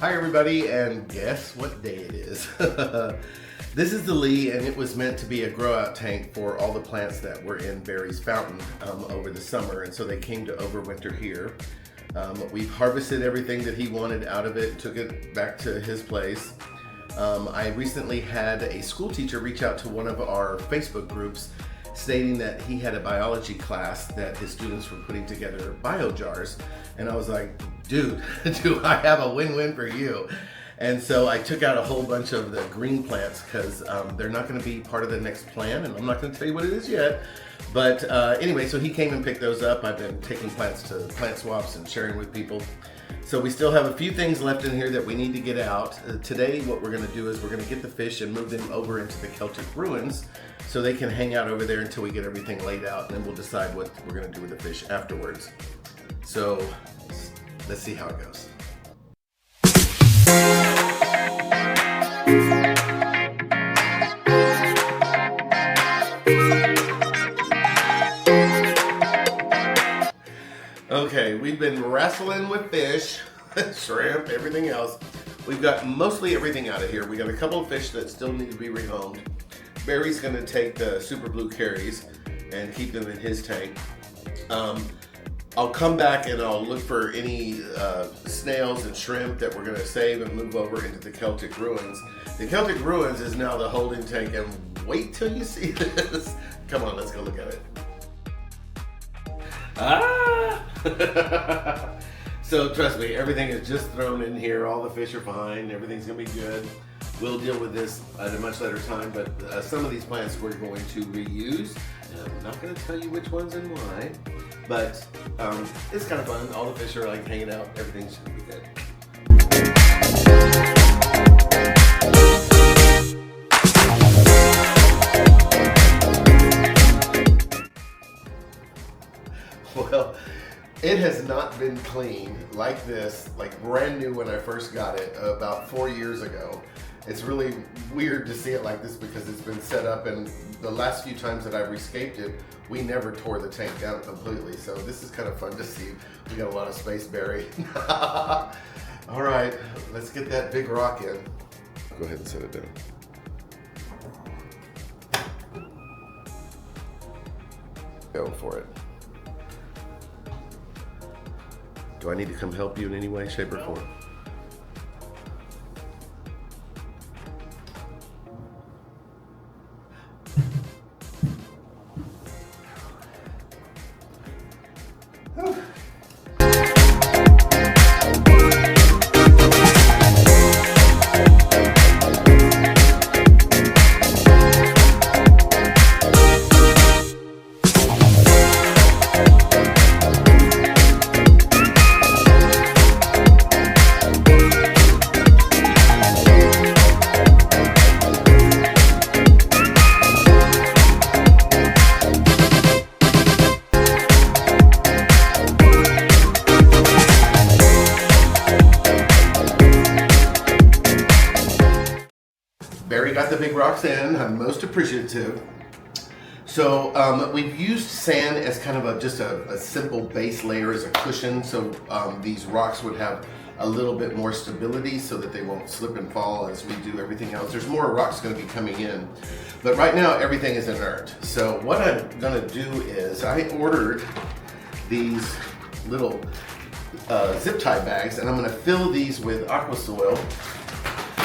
Hi everybody, and guess what day it is? This is the Lee, and it was meant to be a grow out tank for all the plants that were in Barry's fountain over the summer, and so they came to overwinter here. We've harvested everything that he wanted out of it, took it back to his place. I recently had a school teacher reach out to one of our Facebook groups stating that he had a biology class that his students were putting together bio jars, and I was like, dude, do I have a win-win for you? And so I took out a whole bunch of the green plants because they're not going to be part of the next plan, and I'm not going to tell you what it is yet. But anyway, so he came and picked those up. I've been taking plants to plant swaps and sharing with people. So we still have a few things left in here that we need to get out. Today what we're going to do is we're going to get the fish and move them over into the Celtic ruins so they can hang out over there until we get everything laid out, and then we'll decide what we're going to do with the fish afterwards. So let's see how it goes. Okay, we've been wrestling with fish, shrimp, everything else. We've got mostly everything out of here. We got a couple of fish that still need to be rehomed. Barry's gonna take the super blue carries and keep them in his tank. I'll come back and I'll look for any snails and shrimp that we're gonna save and move over into the Celtic ruins. The Celtic ruins is now the holding tank, and wait till you see this. Come on, let's go look at it. Ah! So trust me, everything is just thrown in here. All the fish are fine. Everything's gonna be good. We'll deal with this at a much later time, but some of these plants we're going to reuse. And I'm not gonna tell you which ones and why, but it's kind of fun. All the fish are like hanging out. Everything should be good. Well, it has not been cleaned like this, like brand new when I first got it about 4 years ago. It's really weird to see it like this because it's been set up, and the last few times that I've rescaped it, we never tore the tank down completely. So this is kind of fun to see. We got a lot of space buried. All right, let's get that big rock in. Go ahead and set it down. Go for it. Do I need to come help you in any way, shape, or form? Barry got the big rocks in. I'm most appreciative. So we've used sand as kind of just a simple base layer as a cushion, so these rocks would have a little bit more stability so that they won't slip and fall as we do everything else. There's more rocks going to be coming in, but right now everything is inert. So what I'm going to do is I ordered these little zip tie bags, and I'm going to fill these with aquasoil.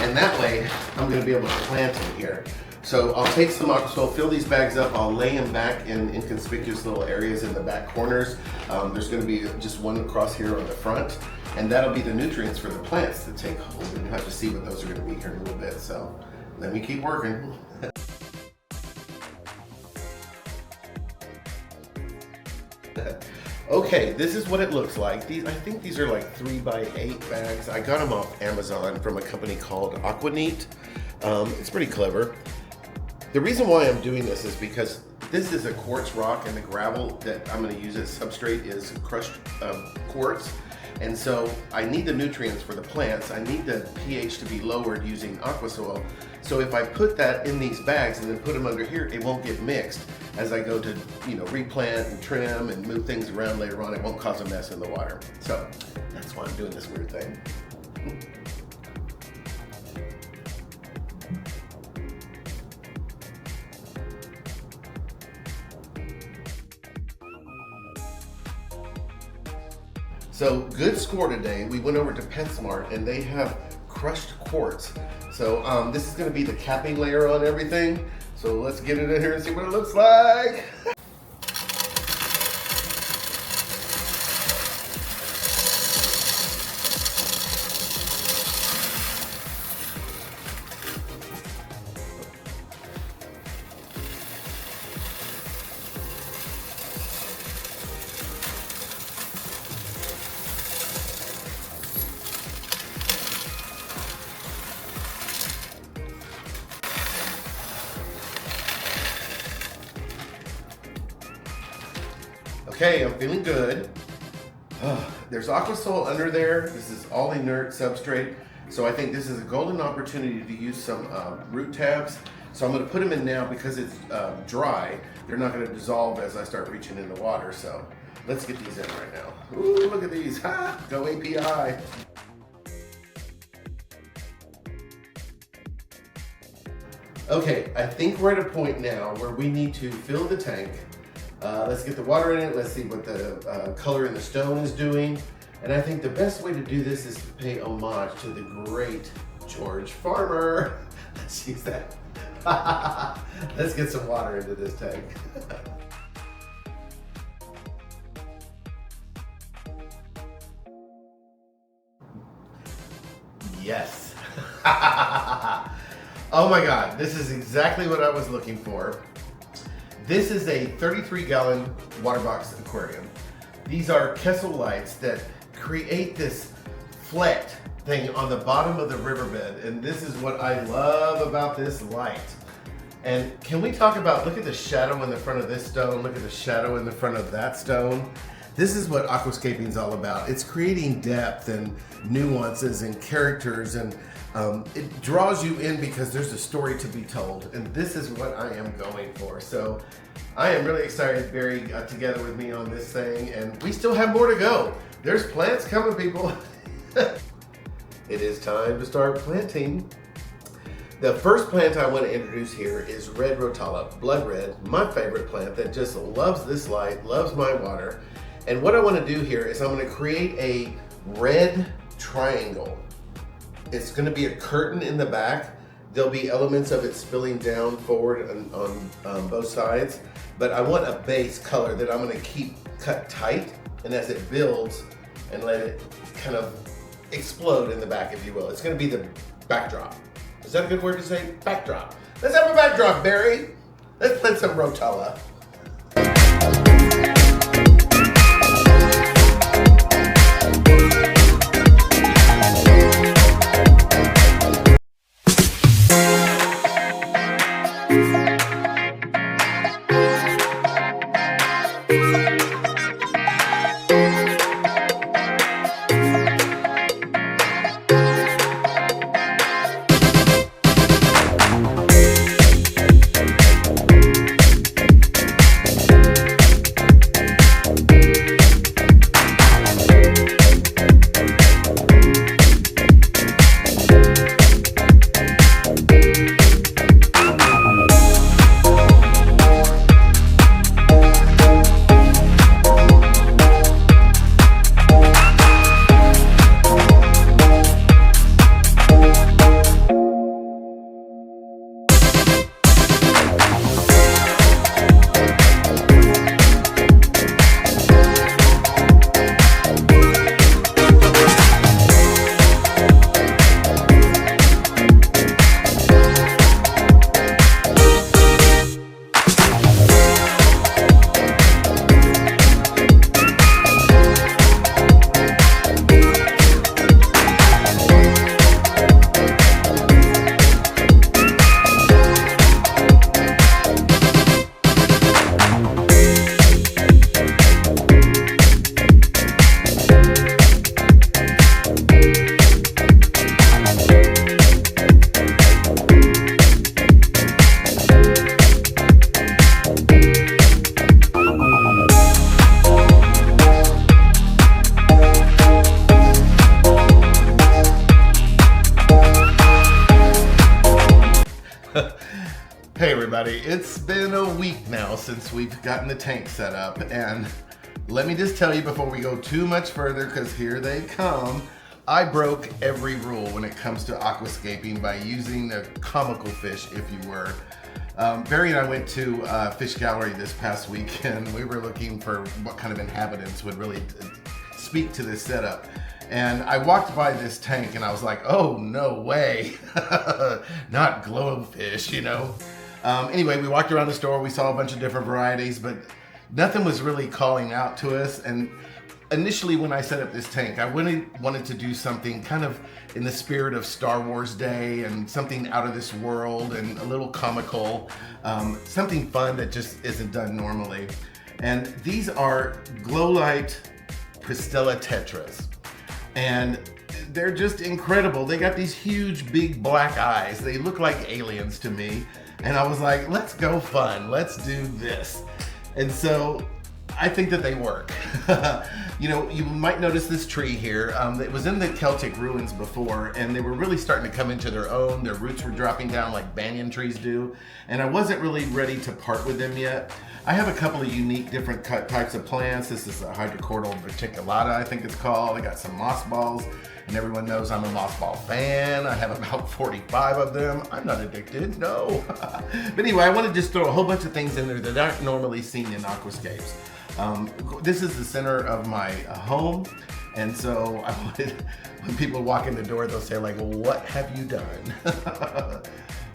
And that way, I'm going to be able to plant in here. So I'll take some aquasoil, fill these bags up, I'll lay them back in inconspicuous little areas in the back corners. There's going to be just one across here on the front, and that'll be the nutrients for the plants to take hold. And you'll have to see what those are going to be here in a little bit. So let me keep working. Okay, this is what it looks like. I think these are like 3x8 bags. I got them off Amazon from a company called Aquaneat. It's pretty clever. The reason why I'm doing this is because this is a quartz rock, and the gravel that I'm going to use as substrate is crushed quartz. And so I need the nutrients for the plants. I need the pH to be lowered using aquasoil. So if I put that in these bags and then put them under here, it won't get mixed. As I go to, replant and trim and move things around later on, it won't cause a mess in the water. So that's why I'm doing this weird thing. So good score today. We went over to PetSmart and they have crushed quartz. So this is gonna be the capping layer on everything. So let's get it in here and see what it looks like. Okay, I'm feeling good. There's aquasoil under there. This is all inert substrate. So I think this is a golden opportunity to use some root tabs. So I'm gonna put them in now because it's dry. They're not gonna dissolve as I start reaching in the water. So let's get these in right now. Ooh, look at these, ha, go API. Okay, I think we're at a point now where we need to fill the tank. Let's get the water in it. Let's see what the color in the stone is doing. And I think the best way to do this is to pay homage to the great George Farmer. Let's use that. Let's get some water into this tank. Yes. Oh my God, this is exactly what I was looking for. This is a 33-gallon water box aquarium. These are Kessel lights that create this flecked thing on the bottom of the riverbed, and this is what I love about this light. And can we talk about, look at the shadow in the front of this stone, look at the shadow in the front of that stone. This is what aquascaping is all about. It's creating depth and nuances and characters, and it draws you in because there's a story to be told, and this is what I am going for. So I am really excited Barry got together with me on this thing, and we still have more to go. There's plants coming, people. It is time to start planting. The first plant I want to introduce here is red Rotala, blood red, my favorite plant that just loves this light, loves my water. And what I want to do here is I'm going to create a red triangle. It's going to be a curtain in the back. There'll be elements of it spilling down forward on both sides, but I want a base color that I'm going to keep cut tight, and as it builds and let it kind of explode in the back, if you will. It's going to be the backdrop. Is that a good word to say? Backdrop. Let's have a backdrop, Barry. Let's plant some Rotala. Hey everybody, it's been a week now since we've gotten the tank set up, and let me just tell you before we go too much further, because here they come. I broke every rule when it comes to aquascaping by using the comical fish, if you were. Barry and I went to Fish Gallery this past week, and we were looking for what kind of inhabitants would really speak to this setup. And I walked by this tank and I was like, oh, no way. Not glowfish, you know. Anyway, we walked around the store, we saw a bunch of different varieties, but nothing was really calling out to us. And initially when I set up this tank, I wanted to do something kind of in the spirit of Star Wars Day and something out of this world and a little comical, something fun that just isn't done normally. And these are Glowlight Pristella Tetras. And they're just incredible. They got these huge, big black eyes. They look like aliens to me. And I was like, let's go fun. Let's do this. And so I think that they work. You know, you might notice this tree here. It was in the Celtic ruins before, and they were really starting to come into their own. Their roots were dropping down like banyan trees do, and I wasn't really ready to part with them yet. I have a couple of unique different types of plants. This is a hydrocortal verticulata, I think it's called. I got some moss balls, and everyone knows I'm a moss ball fan. I have about 45 of them. I'm not addicted, no. But anyway, I want to just throw a whole bunch of things in there that aren't normally seen in aquascapes. This is the center of my home, and so I wanted, when people walk in the door, they'll say like, what have you done?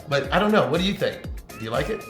But I don't know, what do you think? Do you like it?